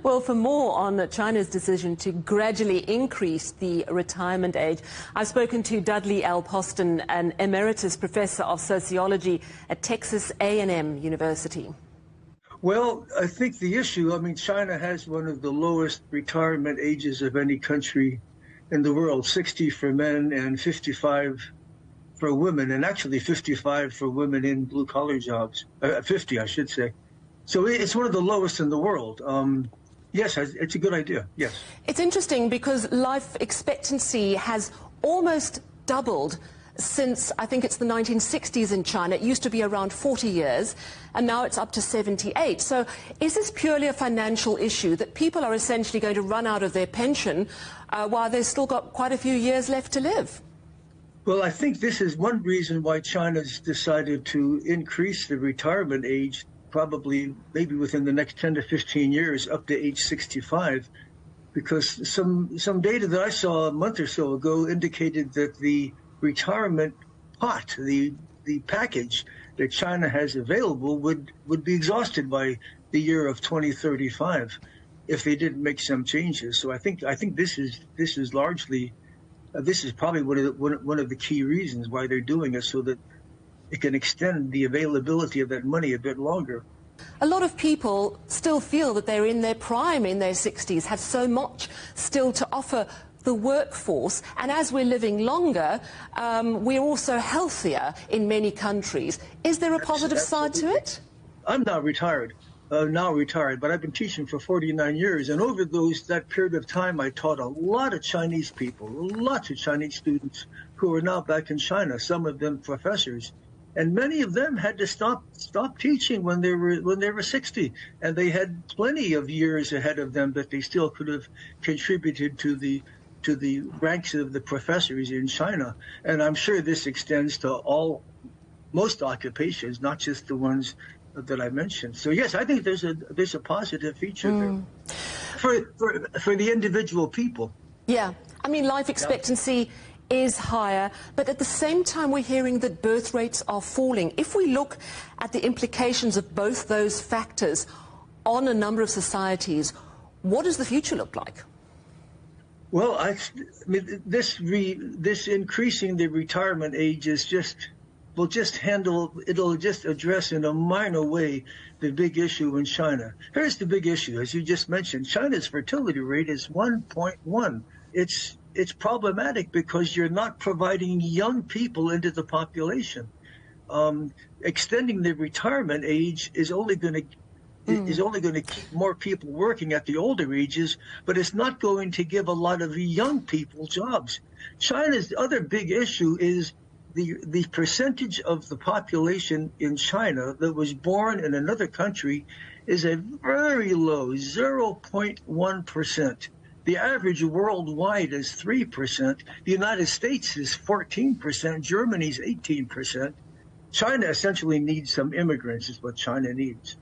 Well, for more on China's decision to gradually increase the retirement age, I've spoken to Dudley Poston, an Emeritus Professor of Sociology at Texas A&M University. Well, I think the issue, China has one of the lowest retirement ages of any country in the world, 60 for men and 55 for women, and actually 55 for women in blue-collar jobs, 50, I should say. So it's one of the lowest in the world. Yes, it's a good idea, yes. It's interesting because life expectancy has almost doubled since, I think it's the 1960s in China. It used to be around 40 years, and now it's up to 78. So is this purely a financial issue, that people are essentially going to run out of their pension while they've still got quite a few years left to live? Well, I think this is one reason why China's decided to increase the retirement age, probably maybe within the next 10 to 15 years, up to age 65, because some data that I saw a month or so ago indicated that the retirement pot, the package that China has available would be exhausted by the year of 2035 if they didn't make some changes. So I think this is largely this is probably one of the key reasons why they're doing it, so that it can extend the availability of that money a bit longer. A lot of people still feel that they're in their prime, in their 60s, have so much still to offer the workforce, and as we're living longer, we're also healthier in many countries. Is there a positive side to it? I'm now retired, but I've been teaching for 49 years, and over that period of time, I taught a lot of Chinese people, lots of Chinese students who are now back in China, some of them professors. And many of them had to stop teaching when they were 60, and they had plenty of years ahead of them that they still could have contributed to the ranks of the professors in China. And I'm sure this extends to most occupations, not just the ones that I mentioned. So yes, I think there's a positive feature there for the individual people. Yeah, life expectancy is higher, but at the same time we're hearing that birth rates are falling. If we look at the implications of both those factors on a number of societies, what does the future look like? Well, this increasing the retirement age is it'll just address in a minor way the big issue in China. Here's the big issue, as you just mentioned. China's fertility rate is 1.1. It's problematic because you're not providing young people into the population. Extending the retirement age is only going to keep more people working at the older ages, but it's not going to give a lot of young people jobs. China's other big issue is the percentage of the population in China that was born in another country is a very low 0.1%. The average worldwide is 3%. The United States is 14%. Germany's 18%. China essentially needs some immigrants, is what China needs.